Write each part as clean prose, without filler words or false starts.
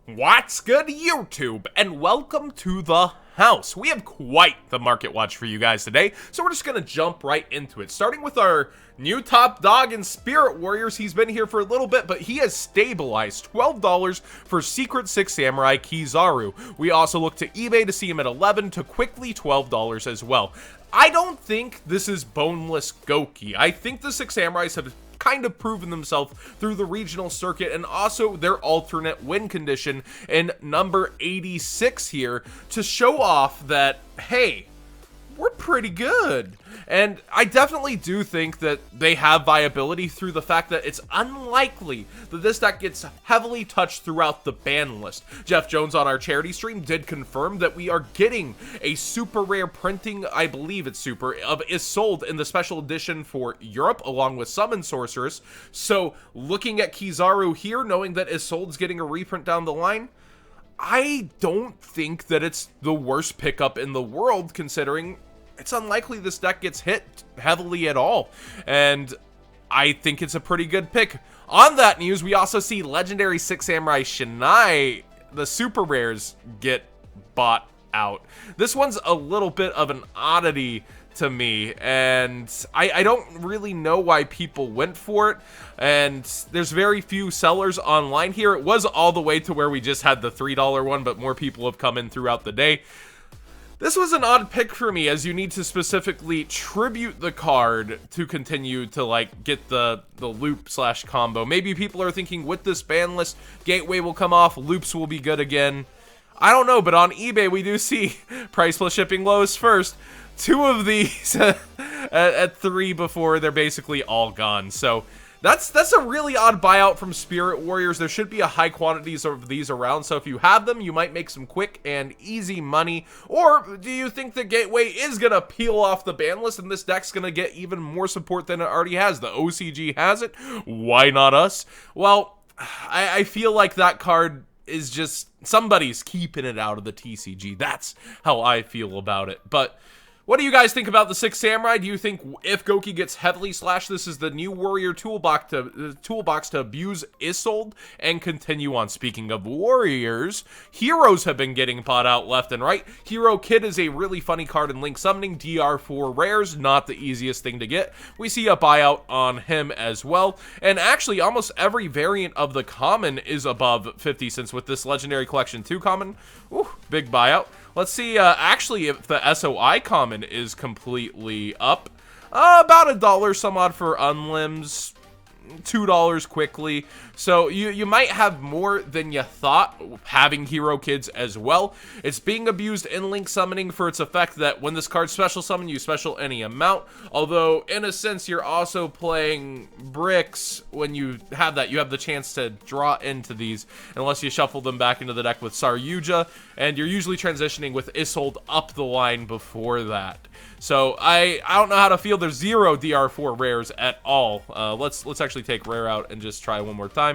What's good, YouTube, and welcome to the house. We have quite the market watch for you guys today, so we're just gonna jump right into it, starting with our new top dog in Spirit Warriors. He's been here for a little bit, but he has stabilized $12 for Secret 6 Samurai Kizaru. We also look to eBay to see him at 11 to quickly $12 as well. I don't think this is boneless Goki. I think the 6 Samurais have kind of proven themselves through the regional circuit and also their alternate win condition in number 86 here to show off that, hey, we're pretty good. And I definitely do think that they have viability through the fact that it's unlikely that this deck gets heavily touched throughout the ban list. Jeff Jones on our charity stream did confirm that we are getting a super rare printing, I believe it's super, of Isolde in the special edition for Europe along with Summon Sorceress. So looking at Kizaru here, knowing that Isolde's getting a reprint down the line, I don't think that it's the worst pickup in the world, considering it's unlikely this deck gets hit heavily at all. And I think it's a pretty good pick. On that news, we also see Legendary 6 Samurai Shinai, the super rares, get bought out. This one's a little bit of an oddity to me, and I don't really know why people went for it, and there's very few sellers online here. It was all the way to where we just had the $3 one, but more people have come in throughout the day. This was an odd pick for me, as you need to specifically tribute the card to continue to, like, get the loop slash combo. Maybe people are thinking with this ban list, Gateway will come off, loops will be good again. I don't know, but on eBay we do see price plus shipping lowest first. Two of these at 3 before they're basically all gone. So that's a really odd buyout from Spirit Warriors. There should be a high quantities of these around, so if you have them, you might make some quick and easy money. Or do you think the Gateway is gonna peel off the ban list and this deck's gonna get even more support than it already has? The OCG has it. Why not us? Well, I feel like that card is just somebody's keeping it out of the TCG. That's how I feel about it. But what do you guys think about the 6 Samurai? Do you think if Goki gets heavily slashed, this is the new Warrior toolbox to abuse Isolde and continue on? Speaking of Warriors, Heroes have been getting bought out left and right. Hero Kid is a really funny card in Link Summoning. DR4 rares, not the easiest thing to get. We see a buyout on him as well. And actually, almost every variant of the common is above 50 cents with this Legendary Collection 2 common. Ooh, big buyout. Let's see, actually, if the SOI common is completely up. About $1 some odd for unlimbs, $2 quickly. So you might have more than you thought having Hero Kids as well. It's being abused in Link Summoning for its effect that when this card special summon, you special any amount. Although, in a sense, you're also playing bricks when you have that. You have the chance to draw into these unless you shuffle them back into the deck with Saryuja. And you're usually transitioning with Isolde up the line before that. So I don't know how to feel. There's 0 DR4 rares at all. Let's actually take rare out and just try one more time.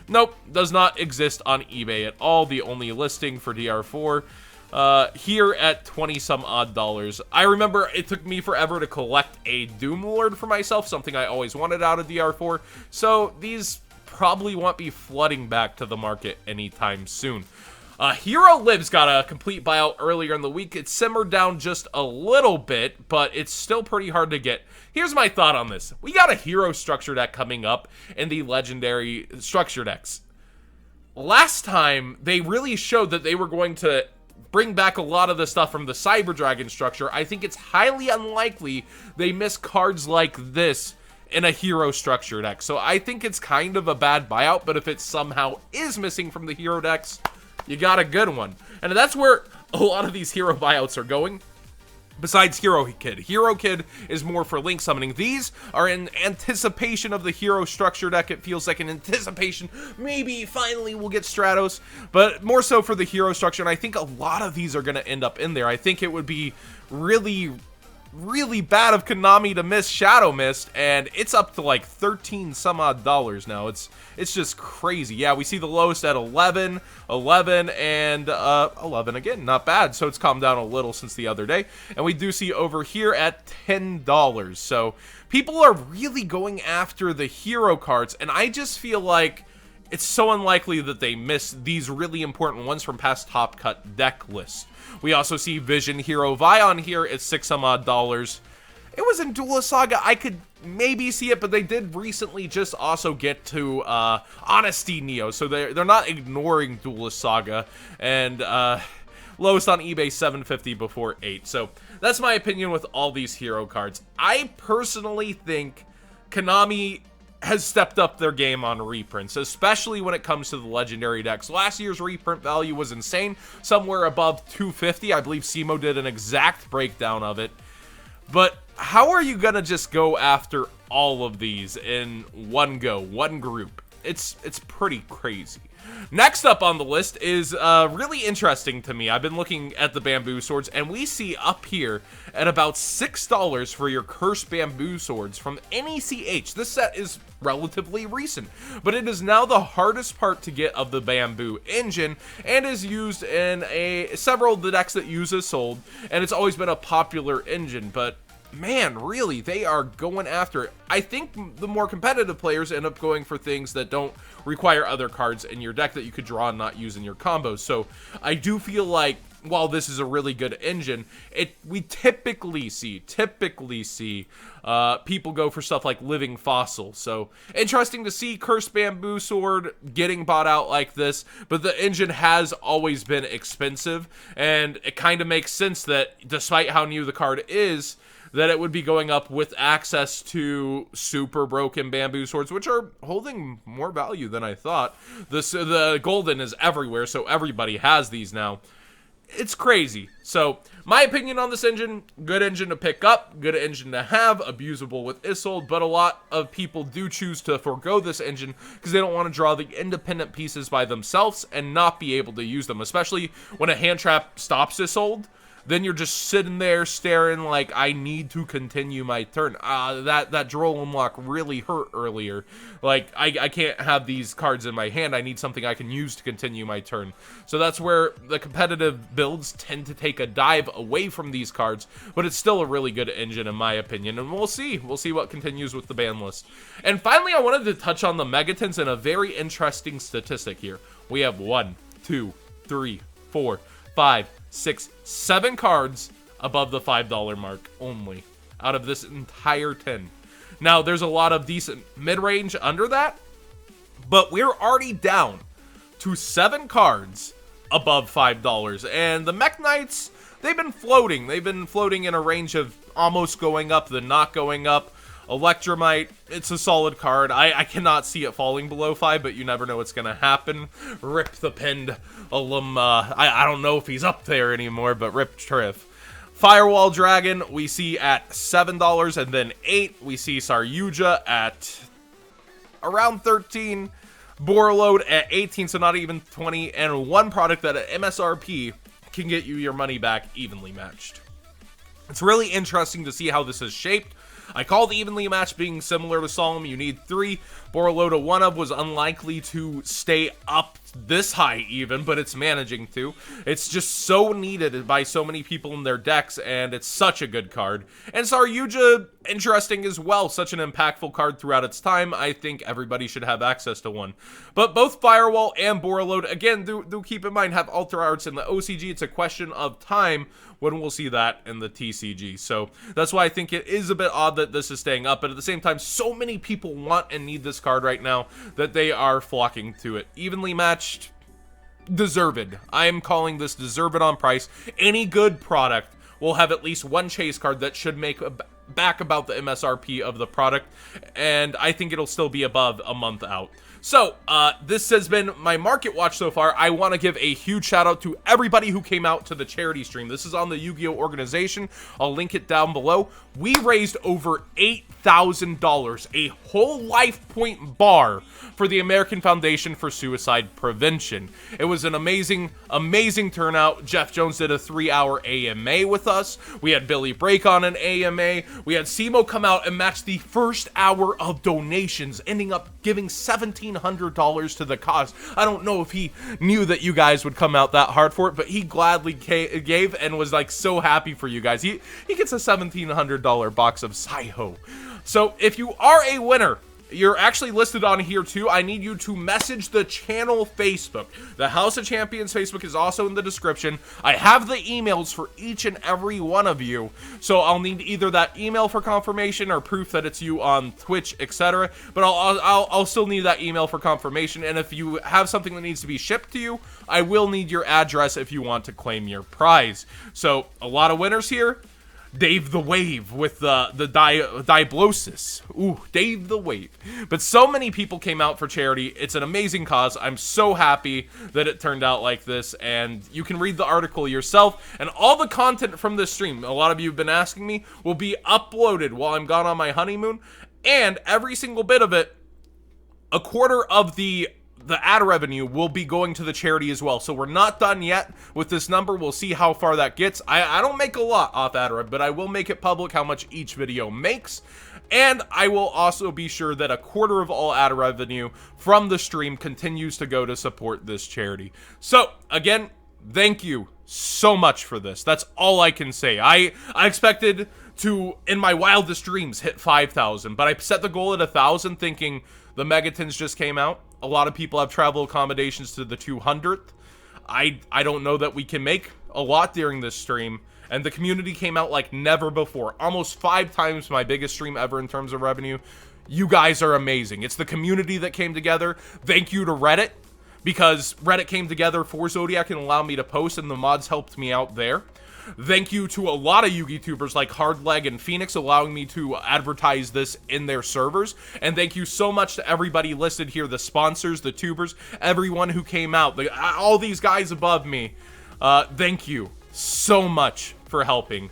Nope, does not exist on eBay at all. The only listing for DR4 here at 20 some odd dollars. I remember it took me forever to collect a Doom Lord for myself, something I always wanted out of DR4. So these probably won't be flooding back to the market anytime soon. Hero Lives got a complete buyout earlier in the week. It simmered down just a little bit, but it's still pretty hard to get. Here's my thought on this. We got a hero structure deck coming up in the legendary structure decks. Last time, they really showed that they were going to bring back a lot of the stuff from the Cyber Dragon structure. I think it's highly unlikely they miss cards like this in a hero structure deck. So I think it's kind of a bad buyout, but if it somehow is missing from the hero decks, you got a good one. And that's where a lot of these hero buyouts are going. Besides Hero Kid. Hero Kid is more for Link Summoning. These are in anticipation of the hero structure deck. It feels like an anticipation. Maybe finally we'll get Stratos. But more so for the hero structure. And I think a lot of these are going to end up in there. I think it would be really bad of Konami to miss Shadow Mist, and it's up to like 13 some odd dollars now. It's just crazy. Yeah, we see the lowest at 11, and 11 again, not bad. So it's calmed down a little since the other day, and we do see over here at $10. So people are really going after the hero cards, and I just feel like it's so unlikely that they miss these really important ones from past Top Cut deck lists. We also see Vision Hero Vion here at $6 some odd. It was in Duelist Saga. I could maybe see it, but they did recently just also get to Honesty Neo, so they're not ignoring Duelist Saga. And lowest on eBay, $750 before 8. So that's my opinion with all these hero cards. I personally think Konami has stepped up their game on reprints, especially when it comes to the legendary decks. Last year's reprint value was insane, somewhere above $250. I believe Simo did an exact breakdown of it. But how are you gonna just go after all of these in one go, one group? It's pretty crazy. Next up on the list is really interesting to me. I've been looking at the bamboo swords, and we see up here at about $6 for your cursed bamboo swords from NECH. This set is relatively recent, but it is now the hardest part to get of the bamboo engine, and is used in several of the decks that use it sold, and it's always been a popular engine. But man, really, they are going after it. I think the more competitive players end up going for things that don't require other cards in your deck that you could draw and not use in your combos. So I do feel like while this is a really good engine, we typically see people go for stuff like Living Fossil. So interesting to see Cursed Bamboo Sword getting bought out like this, but the engine has always been expensive, and it kind of makes sense that despite how new the card is, that it would be going up with access to super broken bamboo swords, which are holding more value than I thought. The golden is everywhere, so everybody has these now. It's crazy. So, my opinion on this engine, good engine to pick up, good engine to have, abusable with Isolde, but a lot of people do choose to forego this engine because they don't want to draw the independent pieces by themselves and not be able to use them, especially when a hand trap stops Isolde. Then you're just sitting there staring like, I need to continue my turn. That draw unlock really hurt earlier. Like, I can't have these cards in my hand. I need something I can use to continue my turn. So that's where the competitive builds tend to take a dive away from these cards, but it's still a really good engine in my opinion, and we'll see. We'll see what continues with the ban list. And finally, I wanted to touch on the Megatins and a very interesting statistic here. We have 1, 2, 3, 4, 5, 6, 7 cards above the $5 mark only out of this entire 10. Now, there's a lot of decent mid-range under that, but we're already down to 7 cards above $5. And the Mech Knights, they've been floating. They've been floating in a range of almost going up, then not going up. Electromite, it's a solid card. I cannot see it falling below 5, but you never know what's going to happen. Rip the pinned alum. I don't know if he's up there anymore, but rip Triff. Firewall Dragon, we see at $7 and then 8. We see Saryuja at around 13. Borload at 18, so not even 20. And one product that at MSRP can get you your money back evenly matched. It's really interesting to see how this is shaped. I call the evenly matched being similar to Solemn. You need 3. Borloda 1 of was unlikely to stay up this high even, but it's managing to. It's just so needed by so many people in their decks, and it's such a good card. And Saryuja, interesting as well. Such an impactful card throughout its time. I think everybody should have access to one. But both Firewall and Borload, again, do keep in mind, have Alter Arts in the OCG. It's a question of time when we'll see that in the TCG. So that's why I think it is a bit odd that this is staying up, but at the same time, so many people want and need this card right now that they are flocking to it. Evenly matched, deserved. I am calling this deserved on price. Any good product will have at least one chase card that should make back about the MSRP of the product, and I think it'll still be above a month out. So, this has been my market watch so far. I want to give a huge shout out to everybody who came out to the charity stream. This is on the Yu-Gi-Oh! Organization. I'll link it down below. We raised over $8,000, a whole life point bar for the American Foundation for Suicide Prevention. It was an amazing, amazing turnout. Jeff Jones did a 3-hour AMA with us. We had Billy Break on an AMA. We had Simo come out and match the first hour of donations, ending up giving $1,700 to the cause. I don't know if he knew that you guys would come out that hard for it, but he gladly gave and was like so happy for you guys. He gets a $1,700 box of Saiho. So if you are a winner you're actually listed on here too. I need you to message the channel Facebook. The House of Champions Facebook is also in the description. I have the emails for each and every one of you, so I'll need either that email for confirmation or proof that it's you on Twitch, etc. But I'll still need that email for confirmation, and if you have something that needs to be shipped to you, I will need your address if you want to claim your prize. So, a lot of winners here. Dave the Wave with the Diblosis. Ooh, Dave the Wave. But so many people came out for charity. It's an amazing cause. I'm so happy that it turned out like this, and you can read the article yourself. And all the content from this stream, a lot of you have been asking me, will be uploaded while I'm gone on my honeymoon. And every single bit of it, a quarter of the ad revenue will be going to the charity as well. So we're not done yet with this number. We'll see how far that gets. I don't make a lot off ad rev, but I will make it public how much each video makes. And I will also be sure that a quarter of all ad revenue from the stream continues to go to support this charity. So again, thank you so much for this. That's all I can say. I expected to, in my wildest dreams, hit 5,000, but I set the goal at 1,000 thinking the Megatins just came out. A lot of people have travel accommodations to the 200th. I don't know that we can make a lot during this stream. And the community came out like never before. Almost 5 times my biggest stream ever in terms of revenue. You guys are amazing. It's the community that came together. Thank you to Reddit, because Reddit came together for Zodiac and allowed me to post, and the mods helped me out there. Thank you to a lot of YouTubers like Hardleg and Phoenix allowing me to advertise this in their servers. And thank you so much to everybody listed here, the sponsors, the tubers, everyone who came out, all these guys above me. Thank you so much for helping.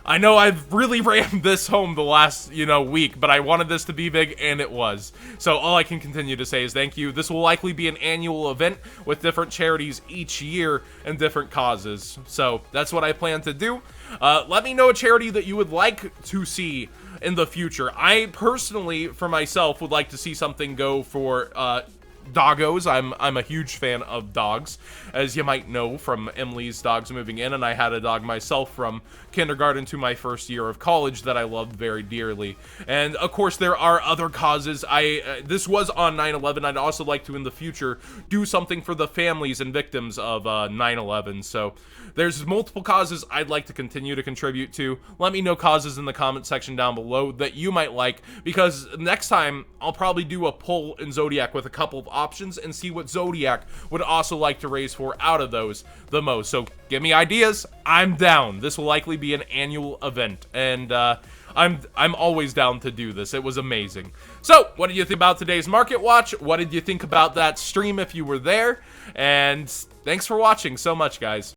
I know I've really rammed this home the last, week, but I wanted this to be big, and it was. So all I can continue to say is thank you. This will likely be an annual event with different charities each year and different causes. So that's what I plan to do. Let me know a charity that you would like to see in the future. I personally, for myself, would like to see something go for doggos. I'm a huge fan of dogs, as you might know from Emily's Dogs Moving In, and I had a dog myself from kindergarten to my first year of college that I loved very dearly. And of course there are other causes. This was on 9/11. I'd also like to in the future do something for the families and victims of 9/11. So there's multiple causes I'd like to continue to contribute to. Let me know causes in the comment section down below that you might like, because next time I'll probably do a poll in Zodiac with a couple of options and see what Zodiac would also like to raise for out of those the most. So give me ideas. I'm down. This will likely be an annual event, and I'm always down to do this. It was amazing. So what did you think about today's Market Watch? What did you think about that stream if you were there? And thanks for watching so much, guys.